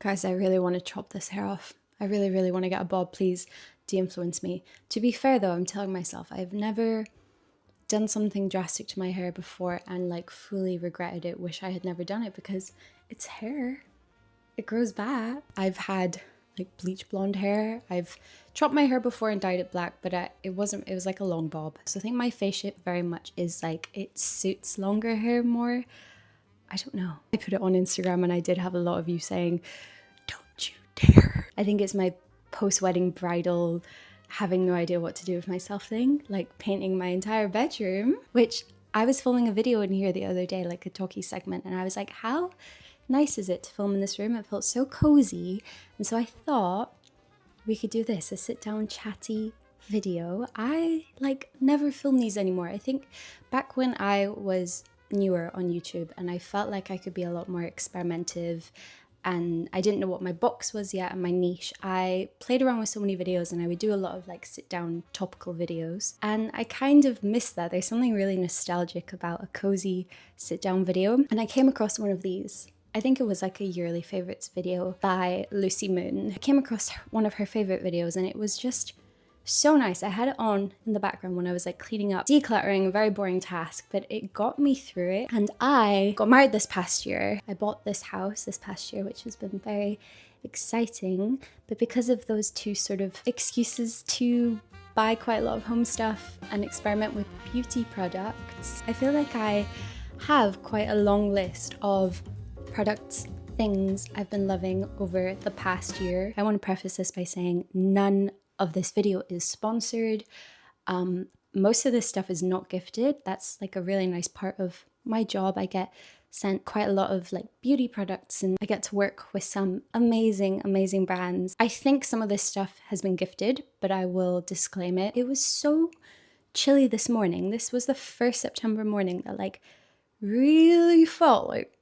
Guys, I really want to chop this hair off. I really want to get a bob. Please de-influence me. To be fair though, I'm telling myself I've never done something drastic to my hair before and like fully regretted it, wish I had never done it, because it's hair. It grows back. I've had like bleach blonde hair. I've chopped my hair before and dyed it black, but it was like a long bob. So I think my face shape very much is like, it suits longer hair more. I don't know. I put it on Instagram and I did have a lot of you saying, don't you dare. I think it's my post-wedding bridal having no idea what to do with myself thing, like painting my entire bedroom, which I was filming a video in here the other day, like a talkie segment, and I was like, how nice is it to film in this room? It felt so cozy. And so I thought we could do this, a sit down chatty video. I like never film these anymore. I think back when I was newer on YouTube and I felt like I could be a lot more experimentative and I didn't know what my box was yet and my niche, I played around with so many videos and I would do a lot of like sit down topical videos, and I kind of missed that. There's something really nostalgic about a cozy sit down video, and I came across one of these. I think it was like a yearly favorites video by Lucy Moon. I came across one of her favorite videos and it was just so nice. I had it on in the background when I was like cleaning up, decluttering, a very boring task, but it got me through it. And I got married this past year. I bought this house this past year, which has been very exciting. But because of those two sort of excuses to buy quite a lot of home stuff and experiment with beauty products, I feel like I have quite a long list of products, things I've been loving over the past year. I want to preface this by saying none of this video is sponsored. Most of this stuff is not gifted. That's like a really nice part of my job. I get sent quite a lot of like beauty products and I get to work with some amazing brands. I think some of this stuff has been gifted, but I will disclaim it. It was so chilly this morning. This was the first September morning that like really felt like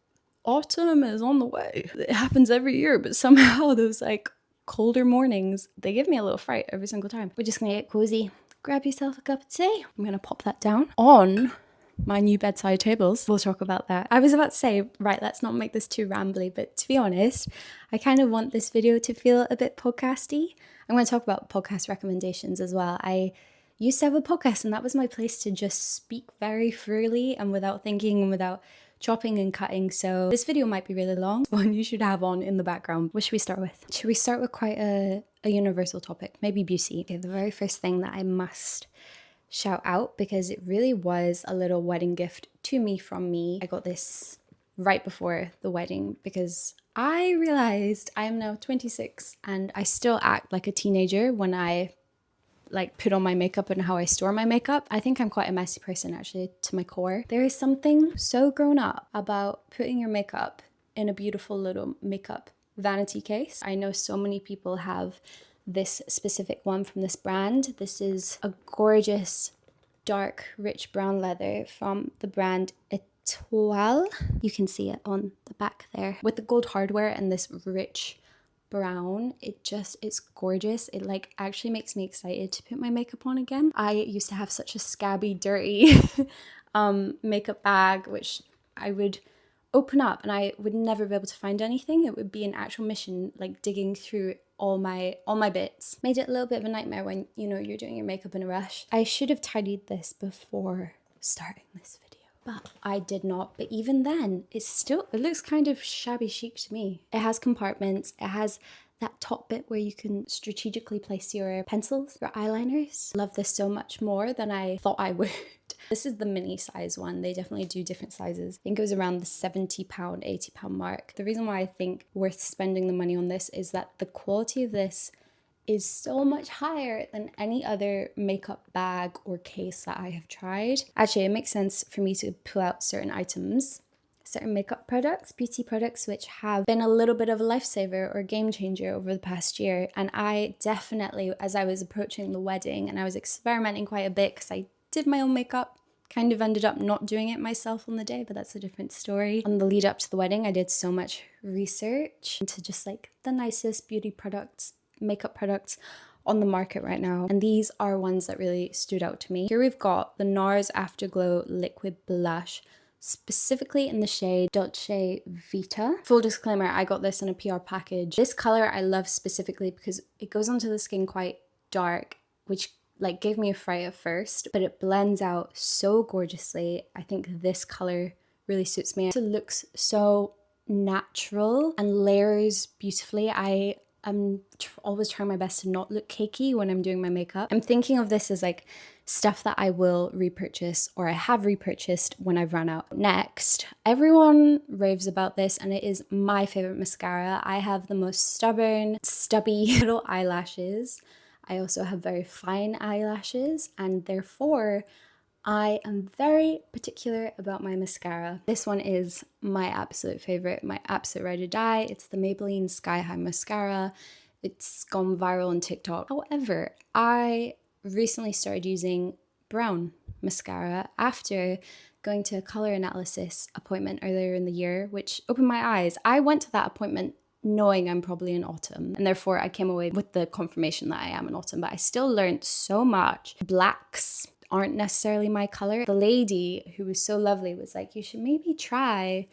autumn is on the way. It happens every year, but somehow those like colder mornings, they give me a little fright every single time. We're just gonna get cozy. Grab yourself a cup of tea. I'm gonna pop that down on my new bedside tables. We'll talk about that. I was about to say, right, let's not make this too rambly, but to be honest, I kind of want this video to feel a bit podcasty. I'm gonna talk about podcast recommendations as well. I used to have a podcast and that was my place to just speak very freely and without thinking and without chopping and cutting, so this video might be really long. One you should have on in the background. What should we start with? Should we start with quite a universal topic? Maybe beauty. Okay, the very first thing that I must shout out, because it really was a little wedding gift to me from me. I got this right before the wedding because I realized I am now 26 and I still act like a teenager when I like put on my makeup and how I store my makeup. I think I'm quite a messy person actually to my core. There is something so grown up about putting your makeup in a beautiful little makeup vanity case. I know so many people have this specific one from this brand. This is a gorgeous dark rich brown leather from the brand Etoile. You can see it on the back there with the gold hardware and this rich brown. It's gorgeous. It like actually makes me excited to put my makeup on again. I used to have such a scabby, dirty makeup bag which I would open up and I would never be able to find anything. It would be an actual mission, like digging through all my bits. Made it a little bit of a nightmare when, you know, you're doing your makeup in a rush. I should have tidied this before starting this video, but I did not. But even then, it looks kind of shabby chic to me. It has compartments. It has that top bit where you can strategically place your pencils, your eyeliners. Love this so much more than I thought I would. This is the mini size one. They definitely do different sizes. I think it was around the £70, £80 mark. The reason why I think worth spending the money on this is that the quality of this is so much higher than any other makeup bag or case that I have tried. Actually, it makes sense for me to pull out certain items, certain makeup products, beauty products, which have been a little bit of a lifesaver or game changer over the past year. And I definitely, as I was approaching the wedding and I was experimenting quite a bit because I did my own makeup, kind of ended up not doing it myself on the day, but that's a different story. On the lead up to the wedding, I did so much research into just like the nicest beauty products, makeup products on the market right now, and these are ones that really stood out to me. Here we've got the NARS Afterglow Liquid Blush specifically in the shade Dolce Vita. Full disclaimer, I got this in a PR package. This color I love specifically because it goes onto the skin quite dark, which like gave me a fright at first, but it blends out so gorgeously. I think this color really suits me. It looks so natural and layers beautifully. I'm always trying my best to not look cakey when I'm doing my makeup. I'm thinking of this as like stuff that I will repurchase or I have repurchased when I've run out. Next, everyone raves about this and it is my favorite mascara. I have the most stubborn, stubby little eyelashes. I also have very fine eyelashes and therefore I am very particular about my mascara. This one is my absolute favorite, my absolute ride or die. It's the Maybelline Sky High Mascara. It's gone viral on TikTok. However, I recently started using brown mascara after going to a color analysis appointment earlier in the year, which opened my eyes. I went to that appointment knowing I'm probably an autumn, and therefore I came away with the confirmation that I am an autumn, but I still learned so much. Blacks aren't necessarily my color. The lady who was so lovely was like, you should maybe try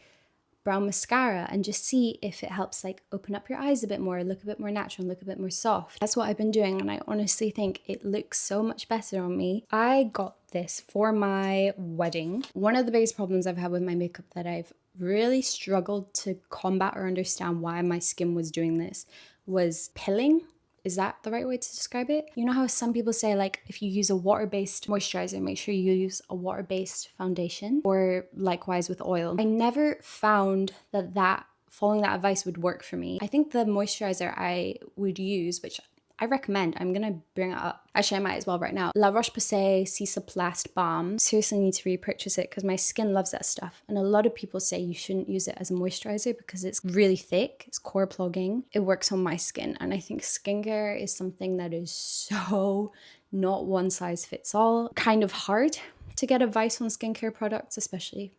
brown mascara and just see if it helps like open up your eyes a bit more, look a bit more natural, look a bit more soft. That's what I've been doing and I honestly think it looks so much better on me. I got this for my wedding. One of the biggest problems I've had with my makeup that I've really struggled to combat or understand why my skin was doing this was pilling. Is that the right way to describe it? You know how some people say like if you use a water-based moisturizer, make sure you use a water-based foundation, or likewise with oil. I never found that following that advice would work for me. I think the moisturizer I would use, which I recommend, I'm gonna bring it up. Actually, I might as well right now. La Roche-Posay Cicaplast Balm. Seriously need to repurchase it because my skin loves that stuff. And a lot of people say you shouldn't use it as a moisturizer because it's really thick, it's core plugging. It works on my skin. And I think skincare is something that is so not one size fits all. Kind of hard to get advice on skincare products, especially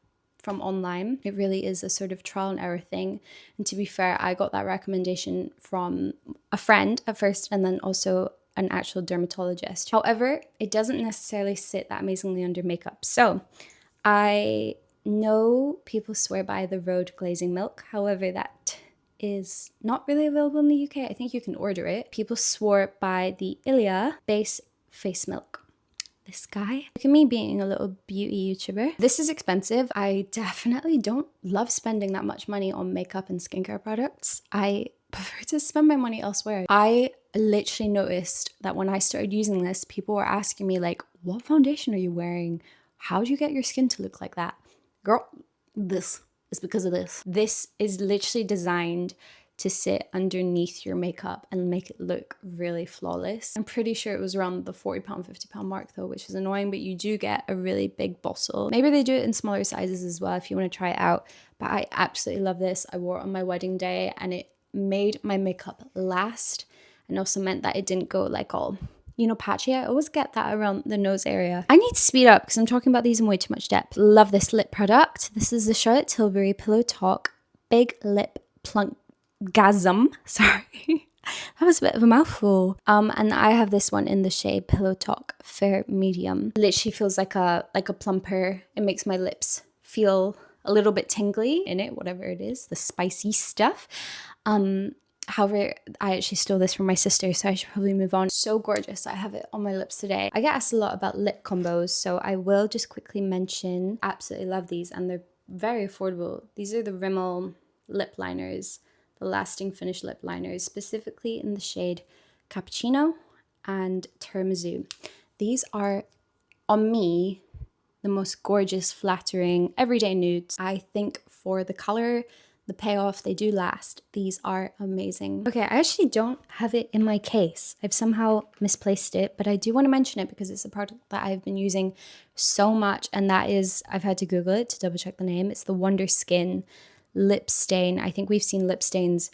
from online. It really is a sort of trial and error thing. And to be fair, I got that recommendation from a friend at first and then also an actual dermatologist. However, it doesn't necessarily sit that amazingly under makeup. So I know people swear by the Rhode Glazing Milk. However, that is not really available in the UK. I think you can order it. People swore by the Ilia Base Face Milk. This guy. Look at me being a little beauty YouTuber. This is expensive. I definitely don't love spending that much money on makeup and skincare products. I prefer to spend my money elsewhere. I literally noticed that when I started using this, people were asking me like, what foundation are you wearing? How do you get your skin to look like that? Girl, this is because of this. This is literally designed to sit underneath your makeup and make it look really flawless. I'm pretty sure it was around the £40, £50 mark though, which is annoying, but you do get a really big bottle. Maybe they do it in smaller sizes as well if you want to try it out, but I absolutely love this. I wore it on my wedding day and it made my makeup last and also meant that it didn't go like all, you know, patchy. I always get that around the nose area. I need to speed up because I'm talking about these in way too much depth. Love this lip product. This is the Charlotte Tilbury Pillow Talk Big Lip Plunk Gasm, sorry, that was a bit of a mouthful. And I have this one in the shade Pillow Talk Fair Medium. Literally feels like a plumper. It makes my lips feel a little bit tingly in it, whatever it is, the spicy stuff. However, I actually stole this from my sister, so I should probably move on. So gorgeous. I have it on my lips today. I get asked a lot about lip combos, so I will just quickly mention. Absolutely love these, and they're very affordable. These are the Rimmel lip liners. The Lasting Finish lip liners, specifically in the shade Cappuccino and Tiramisu. These are, on me, the most gorgeous, flattering, everyday nudes. I think for the color, the payoff, they do last. These are amazing. Okay, I actually don't have it in my case. I've somehow misplaced it, but I do want to mention it because it's a product that I've been using so much, and that is, I've had to Google it to double check the name. It's the Wonder Skin lip stain. I think we've seen lip stains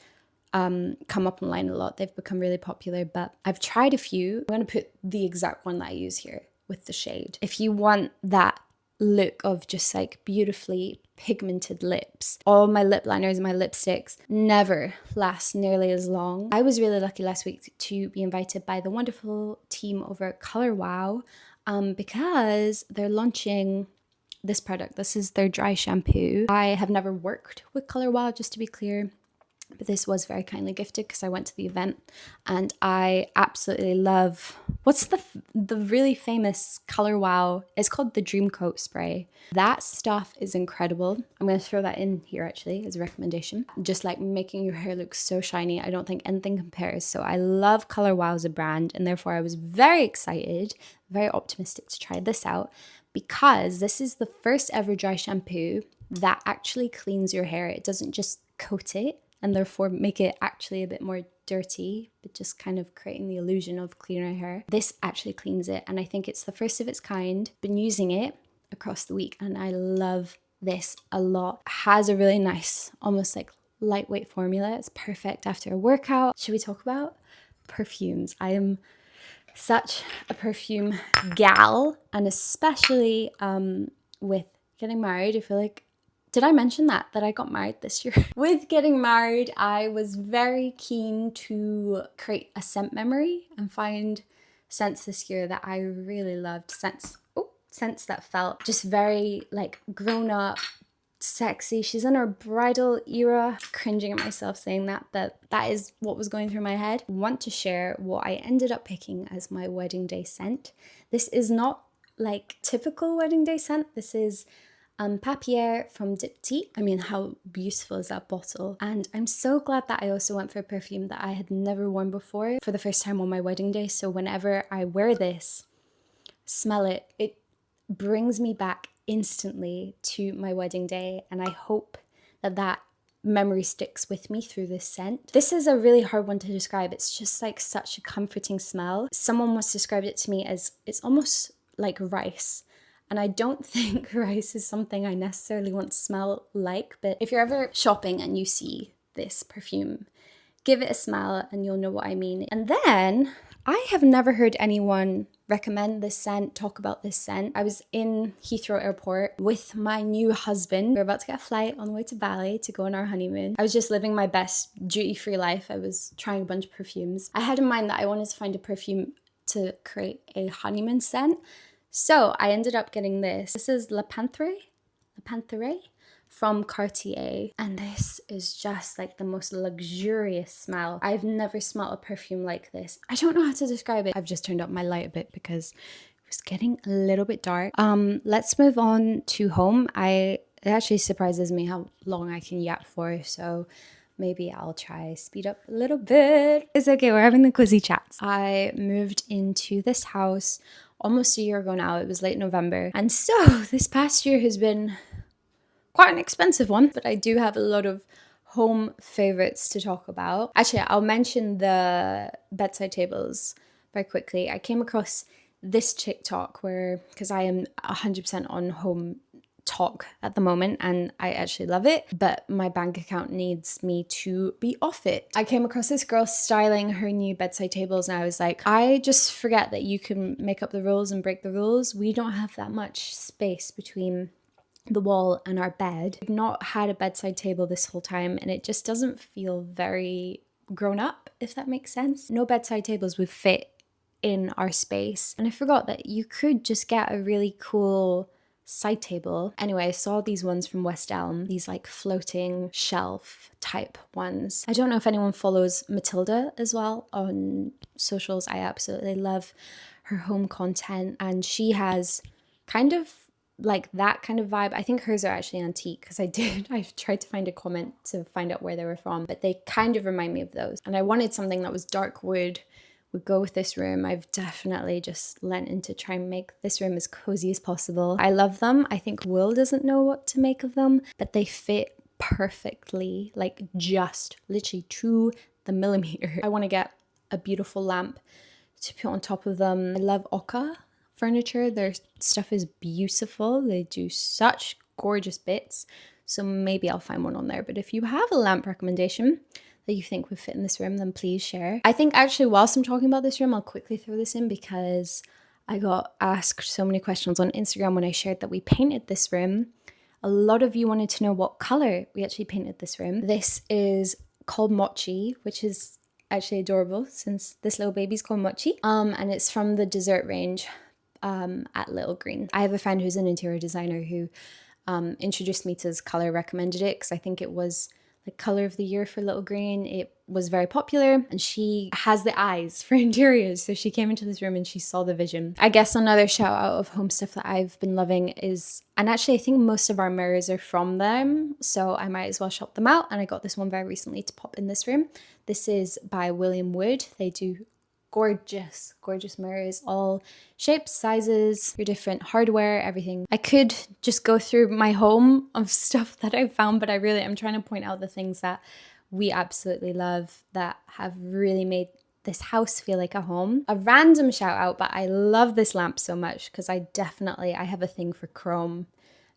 come up online a lot. They've become really popular, but I've tried a few. I'm going to put the exact one that I use here with the shade. If you want that look of just like beautifully pigmented lips, all my lip liners and my lipsticks never last nearly as long. I was really lucky last week to be invited by the wonderful team over at Color Wow because they're launching this product. This is their dry shampoo. I have never worked with Color Wow, just to be clear, but this was very kindly gifted because I went to the event, and I absolutely love, what's the really famous Color Wow? It's called the Dream Coat spray. That stuff is incredible. I'm going to throw that in here actually as a recommendation. Just like making your hair look so shiny. I don't think anything compares. So I love Color Wow as a brand, and therefore I was very excited, very optimistic to try this out, because this is the first ever dry shampoo that actually cleans your hair. It doesn't just coat it and therefore make it actually a bit more dirty, but just kind of creating the illusion of cleaner hair. This actually cleans it, and I think it's the first of its kind. Been using it across the week, and I love this a lot. It has a really nice, almost like lightweight formula. It's perfect after a workout. Should we talk about perfumes? I am such a perfume gal, and especially with getting married, I feel like, did I mention that I got married this year? With getting married, I was very keen to create a scent memory and find scents this year that I really loved. Scents that felt just very like grown up, sexy. She's in her bridal era. Cringing at myself saying that, but that is what was going through my head. I want to share what I ended up picking as my wedding day scent. This is not like typical wedding day scent. This is Papier from Diptyque. I mean, how beautiful is that bottle? And I'm so glad that I also went for a perfume that I had never worn before for the first time on my wedding day. So whenever I wear this, smell it, it brings me back instantly to my wedding day, and I hope that that memory sticks with me through this scent. This is a really hard one to describe. It's just like such a comforting smell. Someone once described it to me as it's almost like rice. And I don't think rice is something I necessarily want to smell like, but if you're ever shopping and you see this perfume, give it a smell and you'll know what I mean. And then I have never heard anyone recommend this scent, talk about this scent. I was in Heathrow Airport with my new husband. We were about to get a flight on the way to Bali to go on our honeymoon. I was just living my best duty-free life. I was trying a bunch of perfumes. I had in mind that I wanted to find a perfume to create a honeymoon scent. So I ended up getting this. This is Le Panthère from Cartier. And this is just like the most luxurious smell. I've never smelled a perfume like this. I don't know how to describe it. I've just turned up my light a bit because it was getting a little bit dark. Let's move on to home. It actually surprises me how long I can yap for. So maybe I'll try speed up a little bit. It's okay, we're having the cozy chats. I moved into this house almost a year ago now. It was late November. And so this past year has been quite an expensive one, but I do have a lot of home favorites to talk about. Actually, I'll mention the bedside tables very quickly. I came across this TikTok because I am 100% on home talk at the moment and I actually love it, but my bank account needs me to be off it. I came across this girl styling her new bedside tables and I was like, I just forget that you can make up the rules and break the rules. We don't have that much space between the wall and our bed. We've not had a bedside table this whole time and it just doesn't feel very grown up, if that makes sense. No bedside tables would fit in our space. And I forgot that you could just get a really cool side table. Anyway, I saw these ones from West Elm, these like floating shelf type ones. I don't know if anyone follows Matilda as well on socials. I absolutely love her home content and she has kind of like that kind of vibe. I think hers are actually antique because I've tried to find a comment to find out where they were from, but they kind of remind me of those. And I wanted something that was dark wood, would go with this room. I've definitely just lent into try and make this room as cozy as possible. I love them. I think Will doesn't know what to make of them, but they fit perfectly, like just literally to the millimeter. I want to get a beautiful lamp to put on top of them. I love Oka furniture. Their stuff is beautiful. They do such gorgeous bits. So maybe I'll find one on there. But if you have a lamp recommendation that you think would fit in this room, then please share. I think actually whilst I'm talking about this room, I'll quickly throw this in because I got asked so many questions on Instagram when I shared that we painted this room. A lot of you wanted to know what color we actually painted this room. This is called Mochi, which is actually adorable since this little baby's called Mochi. And it's from the dessert range. at Little Green. I have a friend who's an interior designer who introduced me to this color, recommended it because I think it was like color of the year for Little Green. It was very popular and she has the eyes for interiors. So she came into this room and she saw the vision. I guess another shout out of home stuff that I've been loving is, and actually I think most of our mirrors are from them, so I might as well shop them out. And I got this one very recently to pop in this room. This is by William Wood. They do gorgeous, gorgeous mirrors, all shapes, sizes, your different hardware, everything. I could just go through my home of stuff that I found, but I'm trying to point out the things that we absolutely love that have really made this house feel like a home. A random shout out, but I love this lamp so much because I have a thing for chrome.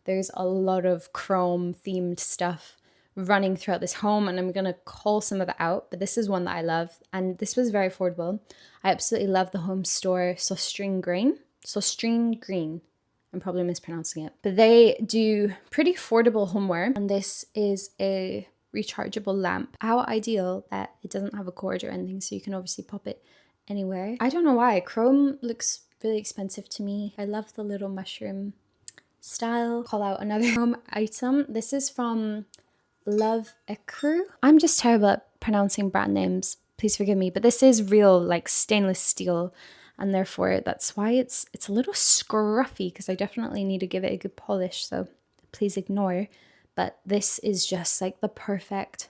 There's a lot of chrome themed stuff running throughout this home, and I'm gonna call some of it out, but this is one that I love, and this was very affordable. I absolutely love the home store Sostrine Green. I'm probably mispronouncing it, but they do pretty affordable homeware, and this is a rechargeable lamp. How ideal that it doesn't have a cord or anything, so you can obviously pop it anywhere. I don't know why chrome looks really expensive to me. I love the little mushroom style. Call out another home item. This is from Love Ecru. I'm just terrible at pronouncing brand names, please forgive me, but this is real like stainless steel, and therefore that's why it's a little scruffy because I definitely need to give it a good polish, so please ignore. But this is just like the perfect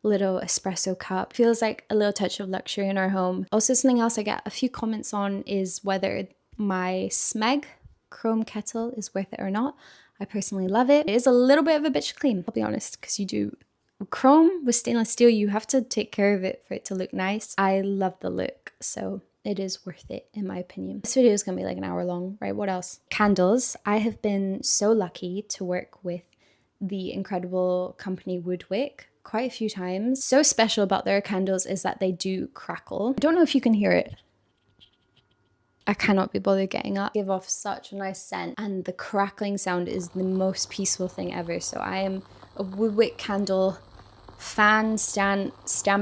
little espresso cup. Feels like a little touch of luxury in our home. Also, something else I get a few comments on is whether my Smeg chrome kettle is worth it or not. I personally love it. It is a little bit of a bitch to clean, I'll be honest, because you do chrome with stainless steel, you have to take care of it for it to look nice. I love the look, so it is worth it in my opinion. This video is gonna be like an hour long, right? What else? Candles. I have been so lucky to work with the incredible company Woodwick quite a few times. So special about their candles is that they do crackle. I don't know if you can hear it. I cannot be bothered getting up. Give off such a nice scent, and the crackling sound is the most peaceful thing ever. So I am a Woodwick candle fan, stand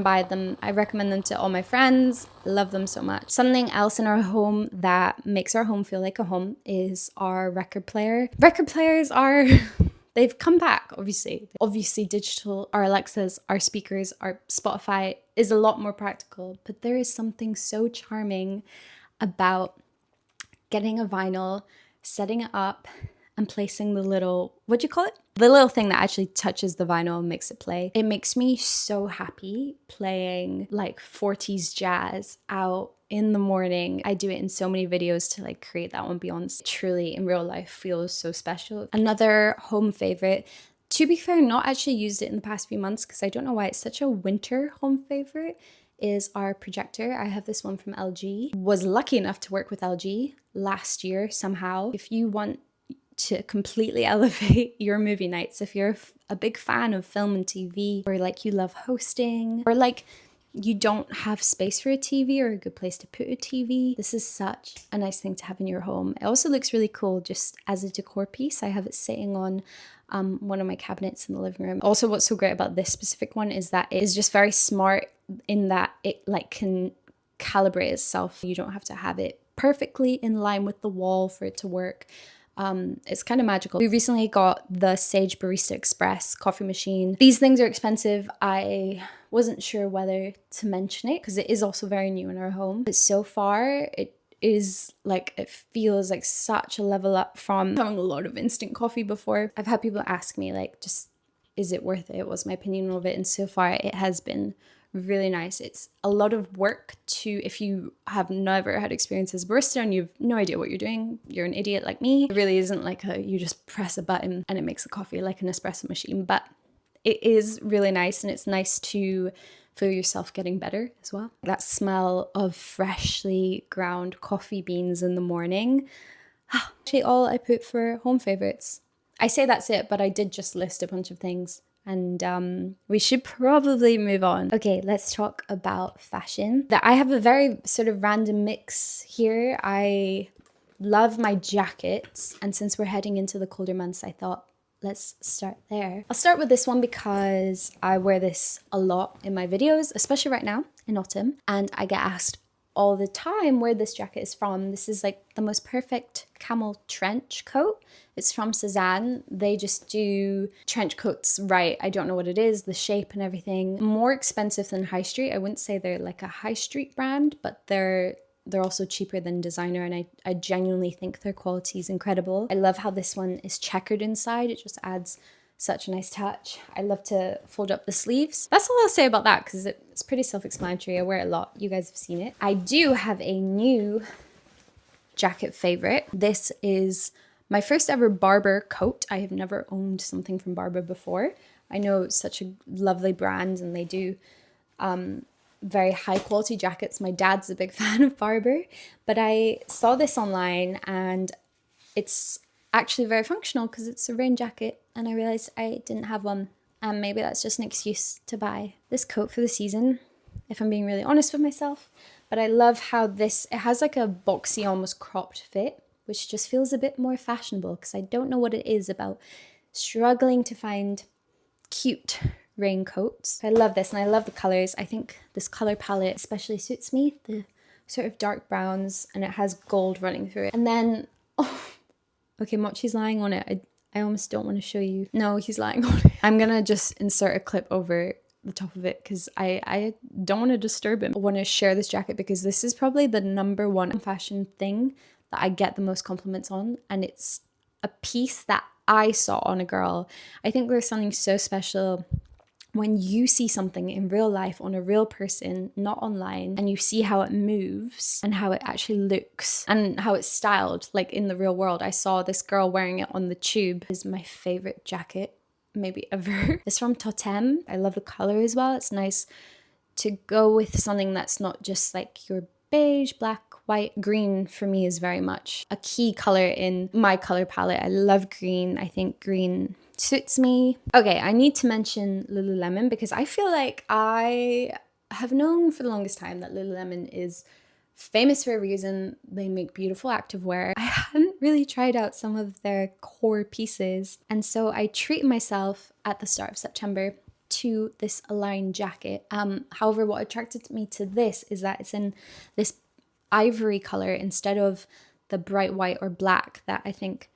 by them. I recommend them to all my friends. Love them so much. Something else in our home that makes our home feel like a home is our record player. Record players are they've come back, obviously. Obviously digital, our Alexas, our speakers, our Spotify is a lot more practical, but there is something so charming about getting a vinyl, setting it up, and placing the little, what do you call it? The little thing that actually touches the vinyl and makes it play. It makes me so happy playing like 40s jazz out in the morning. I do it in so many videos to like create that ambiance. Truly in real life feels so special. Another home favorite, to be fair, not actually used it in the past few months because I don't know why it's such a winter home favorite, is our projector. I have this one from LG. Was lucky enough to work with LG last year somehow. If you want to completely elevate your movie nights, if you're a big fan of film and TV, or like you love hosting, or like you don't have space for a TV or a good place to put a TV, this is such a nice thing to have in your home. It also looks really cool just as a decor piece. I have it sitting on one of my cabinets in the living room. Also, what's so great about this specific one is that it is just very smart in that it like can calibrate itself. You don't have to have it perfectly in line with the wall for it to work. It's kind of magical. We recently got the Sage Barista Express coffee machine. These things are expensive. I wasn't sure whether to mention it because it is also very new in our home. But so far, it is like, it feels like such a level up from having a lot of instant coffee before. I've had people ask me like, just, is it worth it? What's my opinion of it? And so far it has been really nice. It's a lot of work to, if you have never had experience as a barista and you've no idea what you're doing, you're an idiot like me. It really isn't like you just press a button and it makes the coffee like an espresso machine, but it is really nice, and it's nice to feel yourself getting better as well. That smell of freshly ground coffee beans in the morning. Actually, all I put for home favorites. I say that's it, but I did just list a bunch of things, and we should probably move on. Okay, let's talk about fashion. I have a very sort of random mix here. I love my jackets, and since we're heading into the colder months, I thought let's start there. I'll start with this one because I wear this a lot in my videos, especially right now in autumn, and I get asked all the time where this jacket is from. This is like the most perfect camel trench coat. It's from Cezanne. They just do trench coats right. I don't know what it is, the shape and everything. More expensive than High Street. I wouldn't say they're like a High Street brand, but they're also cheaper than designer, and I genuinely think their quality is incredible. I love how this one is checkered inside. It just adds such a nice touch. I love to fold up the sleeves. That's all I'll say about that because it's pretty self-explanatory. I wear it a lot. You guys have seen it. I do have a new jacket favorite. This is my first ever Barbour coat. I have never owned something from Barbour before. I know it's such a lovely brand and they do very high quality jackets. My dad's a big fan of Barbour, but I saw this online and it's actually very functional because it's a rain jacket, and I realized I didn't have one, and maybe that's just an excuse to buy this coat for the season, if I'm being really honest with myself. But I love how it has like a boxy, almost cropped fit, which just feels a bit more fashionable because I don't know what it is about struggling to find cute raincoats. I love this, and I love the colors. I think this color palette especially suits me, the sort of dark browns, and it has gold running through it. And then, okay, Mochi's lying on it. I almost don't want to show you. No, he's lying on it. I'm gonna just insert a clip over the top of it because I don't want to disturb him. I want to share this jacket because this is probably the #1 fashion thing that I get the most compliments on, and it's a piece that I saw on a girl. I think there's something so special when you see something in real life on a real person, not online, and you see how it moves and how it actually looks and how it's styled like in the real world. I saw this girl wearing it on the tube. It's my favorite jacket maybe ever. It's from Totem. I love the color as well. It's nice to go with something that's not just like your beige, black, white. Green for me is very much a key color in my color palette. I love green. I think green suits me. Okay, I need to mention Lululemon because I feel like I have known for the longest time that Lululemon is famous for a reason. They make beautiful activewear. I hadn't really tried out some of their core pieces, and so I treated myself at the start of September to this Align jacket. However, what attracted me to this is that it's in this ivory color instead of the bright white or black that I think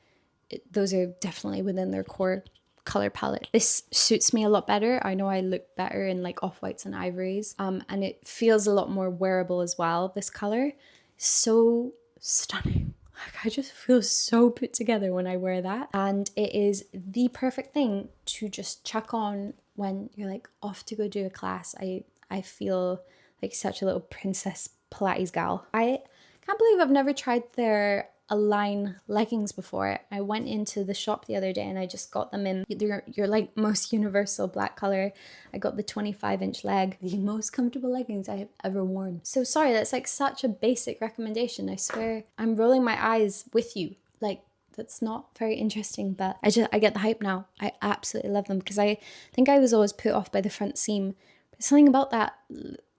those are definitely within their core color palette. This suits me a lot better. I know I look better in like off-whites and ivories, and it feels a lot more wearable as well. This color is so stunning. Like I just feel so put together when I wear that, and it is the perfect thing to just chuck on when you're like off to go do a class. I feel like such a little princess Pilates gal. I can't believe I've never tried their Align leggings before. I went into the shop the other day and I just got them in your like most universal black color. I got the 25-inch leg, the most comfortable leggings I have ever worn. So sorry, that's like such a basic recommendation. I swear I'm rolling my eyes with you. Like that's not very interesting, but I get the hype now. I absolutely love them because I think I was always put off by the front seam. But something about that,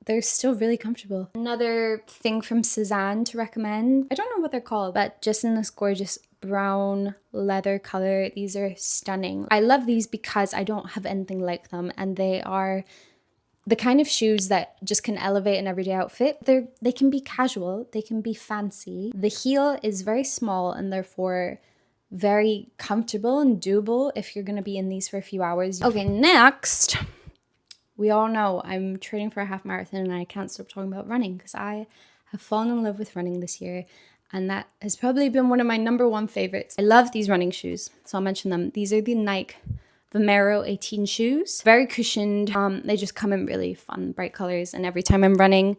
they're still really comfortable. Another thing from Cezanne to recommend. I don't know what they're called, but just in this gorgeous brown leather color. These are stunning. I love these because I don't have anything like them, and they are the kind of shoes that just can elevate an everyday outfit. They can be casual, they can be fancy. The heel is very small and therefore very comfortable and doable if you're gonna be in these for a few hours. Okay, next. We all know I'm training for a half marathon and I can't stop talking about running because I have fallen in love with running this year, and that has probably been one of my #1 favorites. I love these running shoes, so I'll mention them. These are the Nike Vomero 18 shoes. Very cushioned. They just come in really fun, bright colors, and every time I'm running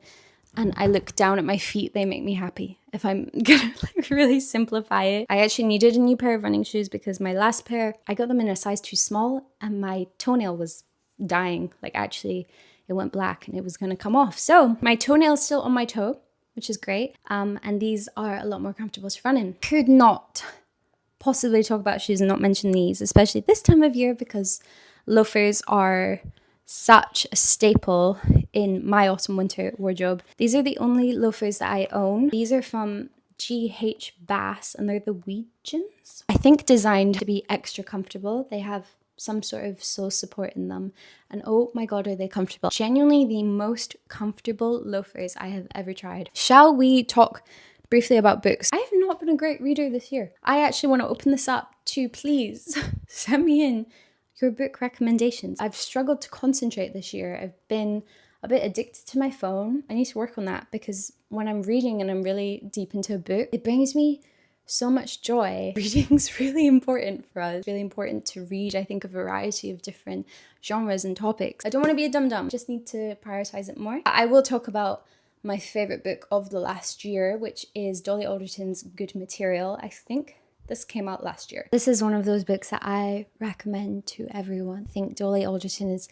and I look down at my feet, they make me happy. If I'm gonna like really simplify it. I actually needed a new pair of running shoes because my last pair, I got them in a size too small and my toenail was dying. Like actually it went black and it was gonna come off. So my toenail is still on my toe, which is great. And these are a lot more comfortable to run in. Could not possibly talk about shoes and not mention these, especially this time of year because loafers are such a staple in my autumn winter wardrobe. These are the only loafers that I own. These are from GH Bass and they're the Weegens. I think designed to be extra comfortable. They have some sort of soul support in them. And oh my God, are they comfortable. Genuinely the most comfortable loafers I have ever tried. Shall we talk briefly about books? I have not been a great reader this year. I actually want to open this up to please send me in your book recommendations. I've struggled to concentrate this year. I've been a bit addicted to my phone. I need to work on that because when I'm reading and I'm really deep into a book, it brings me so much joy. Reading's really important for us. It's really important to read, I think, a variety of different genres and topics. I don't want to be a dum-dum, just need to prioritize it more. I will talk about my favorite book of the last year, which is Dolly Alderton's Good Material. I think this came out last year. This is one of those books that I recommend to everyone. I think Dolly Alderton is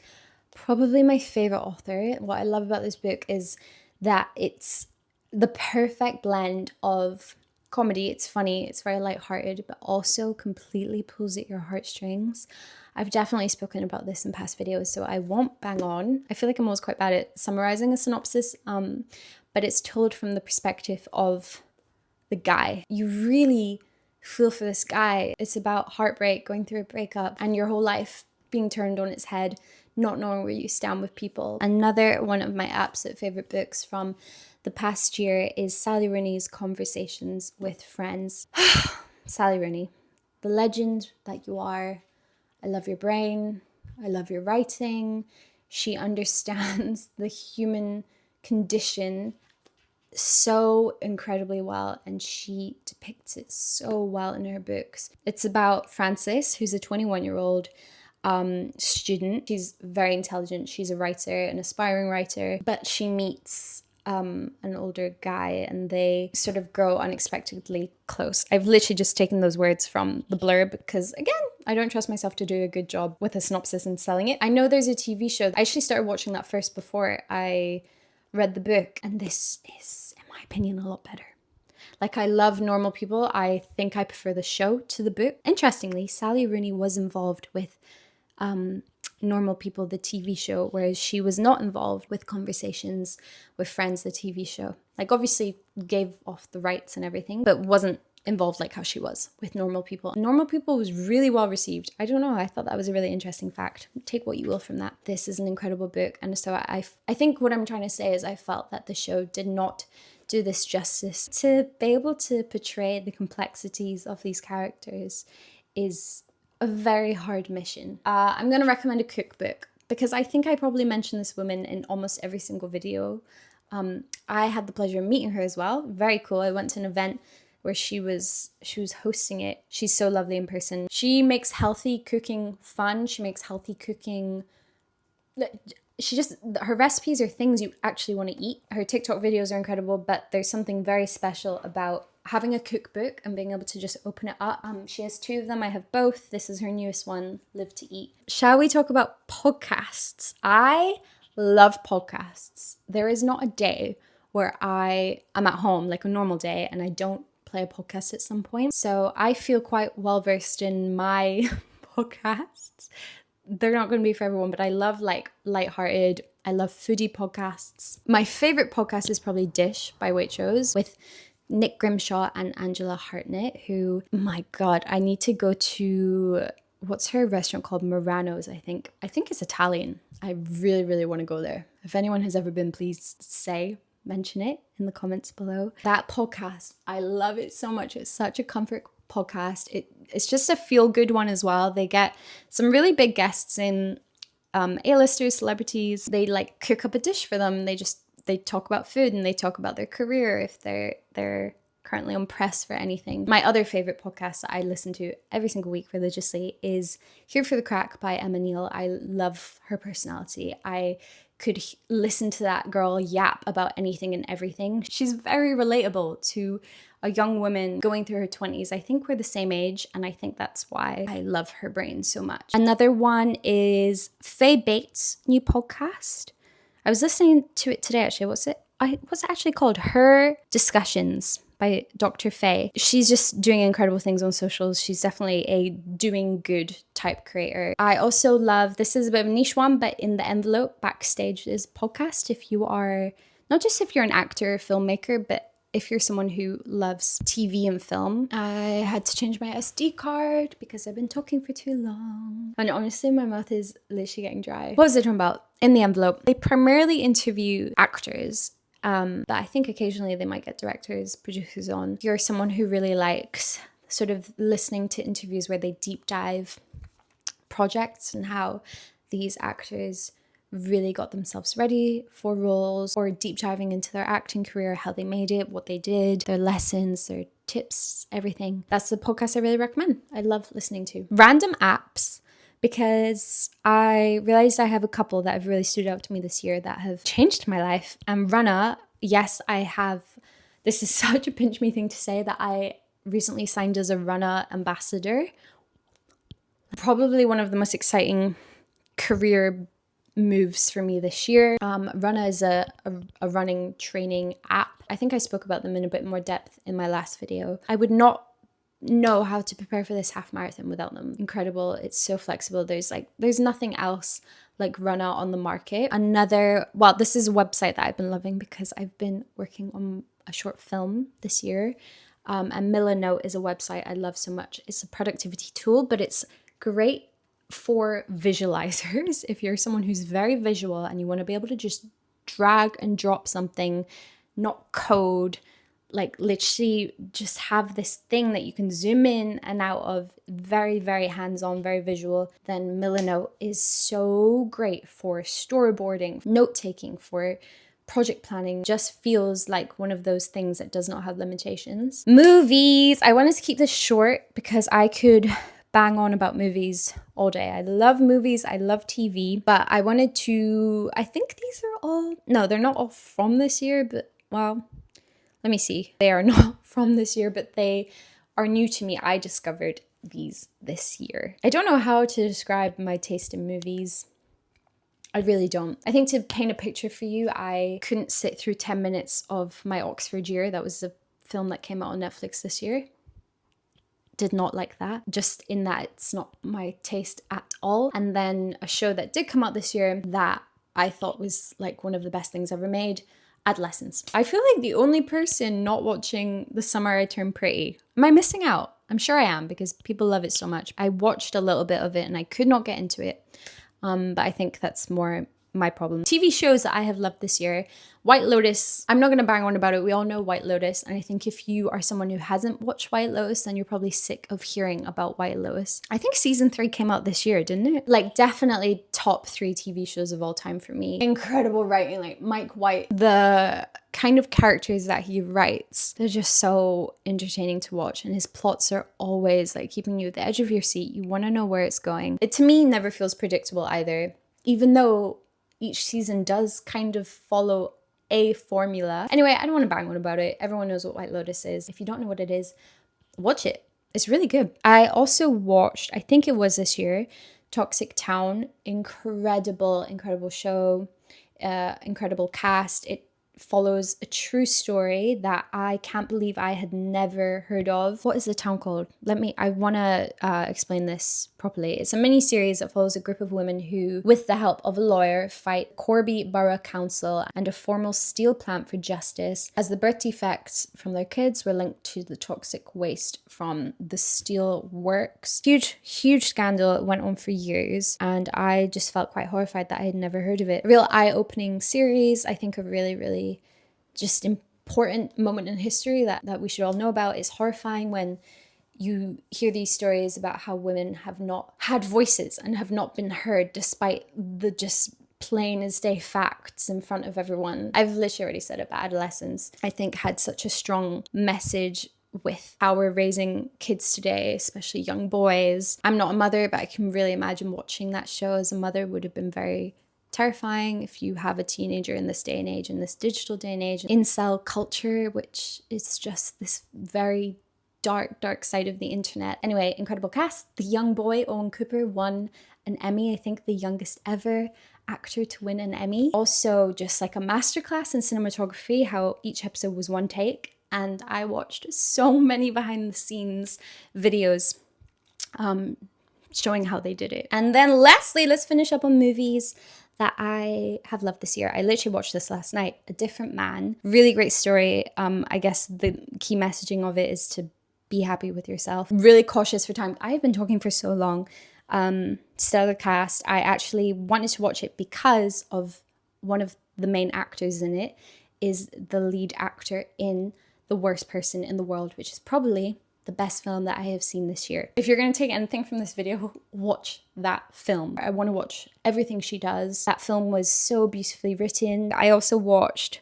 probably my favorite author. What I love about this book is that it's the perfect blend of comedy. It's funny, it's very lighthearted, but also completely pulls at your heartstrings. I've definitely spoken about this in past videos, so I won't bang on. I feel like I'm always quite bad at summarizing a synopsis, but it's told from the perspective of the guy. You really feel for this guy. It's about heartbreak, going through a breakup, and your whole life being turned on its head, not knowing where you stand with people. Another one of my absolute favorite books from the past year is Sally Rooney's Conversations with Friends. Sally Rooney, the legend that you are. I love your brain. I love your writing. She understands the human condition so incredibly well, and she depicts it so well in her books. It's about Frances, who's a 21-year-old student. She's very intelligent. She's a writer, an aspiring writer, but she meets an older guy and they sort of grow unexpectedly close. I've literally just taken those words from the blurb because, again, I don't trust myself to do a good job with a synopsis and selling it. I know there's a TV show. I actually started watching that first before I read the book, and this is, in my opinion, a lot better. Like, I love Normal People. I think I prefer the show to the book. Interestingly, Sally Rooney was involved with Normal People, the TV show, whereas she was not involved with Conversations with Friends, the TV show. Like, obviously gave off the rights and everything, but wasn't involved like how she was with Normal People. Normal People was really well received. I don't know, I thought that was a really interesting fact. Take what you will from that. This is an incredible book, and so I think what I'm trying to say is I felt that the show did not do this justice. To be able to portray the complexities of these characters is a very hard mission. I'm going to recommend a cookbook because I think I probably mentioned this woman in almost every single video. I had the pleasure of meeting her as well. Very cool. I went to an event where she was hosting it. She's so lovely in person. She makes healthy cooking fun. She makes healthy cooking. Her recipes are things you actually want to eat. Her TikTok videos are incredible, but there's something very special about having a cookbook and being able to just open it up. She has 2 of them. I have both. This is her newest one, Live to Eat. Shall we talk about podcasts? I love podcasts. There is not a day where I am at home, like a normal day, and I don't play a podcast at some point. So I feel quite well versed in my podcasts. They're not going to be for everyone, but I love like lighthearted. I love foodie podcasts. My favorite podcast is probably Dish by Waitrose with Nick Grimshaw and Angela Hartnett, who, my God, I need to go to, what's her restaurant called? Morano's, I think. I think it's Italian. I really, really want to go there. If anyone has ever been, please mention it in the comments below. That podcast, I love it so much. It's such a comfort podcast. It's just a feel-good one as well. They get some really big guests in, A-listers, celebrities. They like cook up a dish for them. They talk about food and they talk about their career if they're currently on press for anything. My other favorite podcast that I listen to every single week religiously is Here for the Crack by Emma Neal. I love her personality. I could listen to that girl yap about anything and everything. She's very relatable to a young woman going through her 20s. I think we're the same age, and I think that's why I love her brain so much. Another one is Faye Bates' new podcast. I was listening to it today, actually. What's it actually called? Her Discussions by Dr. Faye. She's just doing incredible things on socials. She's definitely a doing good type creator. I also love, this is a bit of a niche one, but In the Envelope, Backstage is podcast. If you are, not just if you're an actor or filmmaker, but if you're someone who loves TV and film, I had to change my SD card because I've been talking for too long. And honestly, my mouth is literally getting dry. What was I talking about? In the envelope, they primarily interview actors. But I think occasionally they might get directors, producers on. If you're someone who really likes sort of listening to interviews where they deep dive projects and how these actors really got themselves ready for roles, or deep diving into their acting career, how they made it, what they did, their lessons, their tips, everything. That's the podcast I really recommend. I love listening to. Random apps, because I realized I have a couple that have really stood out to me this year that have changed my life. And Runner, yes, I have, this is such a pinch me thing to say, that I recently signed as a Runner ambassador. Probably one of the most exciting career moves for me this year. Runner is a running training app. I think I spoke about them in a bit more depth in my last video. I would not know how to prepare for this half marathon without them. Incredible. It's so flexible. There's nothing else like Runner on the market. This is a website that I've been loving because I've been working on a short film this year. And Milanote is a website I love so much. It's a productivity tool, but it's great for visualizers. If you're someone who's very visual and you want to be able to just drag and drop something, not code, like literally just have this thing that you can zoom in and out of, very, very hands-on, very visual, then Milanote is so great for storyboarding, note-taking, for project planning. Just feels like one of those things that does not have limitations. Movies. I wanted to keep this short because I could bang on about movies all day. I love movies, I love TV, but I wanted to, I think these are all, no, they're not all from this year, but well, let me see. They are not from this year, but they are new to me. I discovered these this year. I don't know how to describe my taste in movies. I really don't. I think to paint a picture for you, I couldn't sit through 10 minutes of My Oxford Year. That was a film that came out on Netflix this year. Did not like that, just in that it's not my taste at all. And then a show that did come out this year that I thought was like one of the best things ever made, Adolescence. I feel like the only person not watching The Summer I Turned Pretty. Am I missing out? I'm sure I am, because people love it so much. I watched a little bit of it and I could not get into it. But I think that's more my problem. TV shows that I have loved this year. White Lotus, I'm not going to bang on about it. We all know White Lotus. And I think if you are someone who hasn't watched White Lotus, then you're probably sick of hearing about White Lotus. I think season 3 came out this year, didn't it? Like definitely top 3 TV shows of all time for me. Incredible writing, like Mike White. The kind of characters that he writes, they're just so entertaining to watch. And his plots are always like keeping you at the edge of your seat. You want to know where it's going. It to me never feels predictable either, even though each season does kind of follow a formula. Anyway, I don't want to bang on about it. Everyone knows what White Lotus is. If you don't know what it is, watch it. It's really good. I also watched, I think it was this year, Toxic Town. Incredible show. Incredible cast. It follows a true story that I can't believe I had never heard of. What is the town called? I want to explain this properly. It's a mini series that follows a group of women who, with the help of a lawyer, fight Corby Borough Council and a formal steel plant for justice, as the birth defects from their kids were linked to the toxic waste from the steel works. Huge scandal. It went on for years, and I just felt quite horrified that I had never heard of it. A real eye-opening series. I think a really just important moment in history that we should all know about. Is horrifying when you hear these stories about how women have not had voices and have not been heard despite the just plain as day facts in front of everyone. I've literally already said it, but Adolescence, I think, had such a strong message with how we're raising kids today, especially young boys. I'm not a mother, but I can really imagine watching that show as a mother would have been very terrifying if you have a teenager in this day and age, in this digital day and age. Incel culture, which is just this very dark side of the internet. Anyway, incredible cast. The young boy, Owen Cooper, won an Emmy. I think the youngest ever actor to win an Emmy. Also, just like a masterclass in cinematography, how each episode was one take. And I watched so many behind the scenes videos showing how they did it. And then lastly, let's finish up on movies. that I have loved this year. I literally watched this last night. A Different Man. Really great story. I guess the key messaging of it is to be happy with yourself. Really cautious for time. I've been talking for so long. Stellar cast. I actually wanted to watch it because of one of the main actors in it is the lead actor in The Worst Person in the World, which is probably the best film that I have seen this year. If you're going to take anything from this video, watch that film. I want to watch everything she does. That film was so beautifully written. I also watched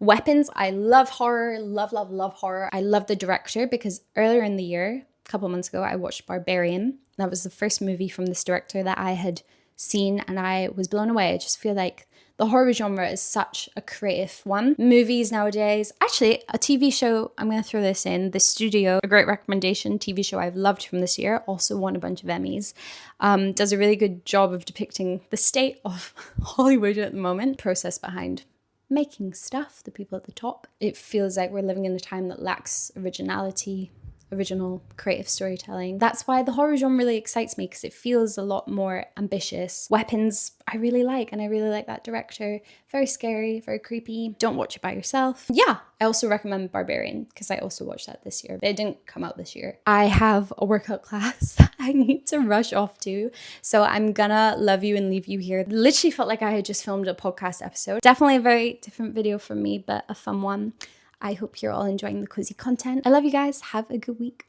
Weapons. I love horror, love horror. I love the director because earlier in the year, a couple months ago, I watched Barbarian. That was the first movie from this director that I had seen and I was blown away. I just feel like the horror genre is such a creative one. Movies nowadays, actually a TV show, I'm going to throw this in, The Studio, a great recommendation, TV show I've loved from this year, also won a bunch of Emmys, does a really good job of depicting the state of Hollywood at the moment, process behind making stuff, the people at the top. It feels like we're living in a time that lacks originality, original creative storytelling. That's why the horror genre really excites me because it feels a lot more ambitious. Weapons I really like, and I really like that director. Very scary, very creepy. Don't watch it by yourself. Yeah, I also recommend Barbarian because I also watched that this year, but it didn't come out this year. I have a workout class that I need to rush off to, so I'm gonna love you and leave you here. Literally felt like I had just filmed a podcast episode. Definitely a very different video from me, but a fun one. I hope you're all enjoying the cozy content. I love you guys. Have a good week.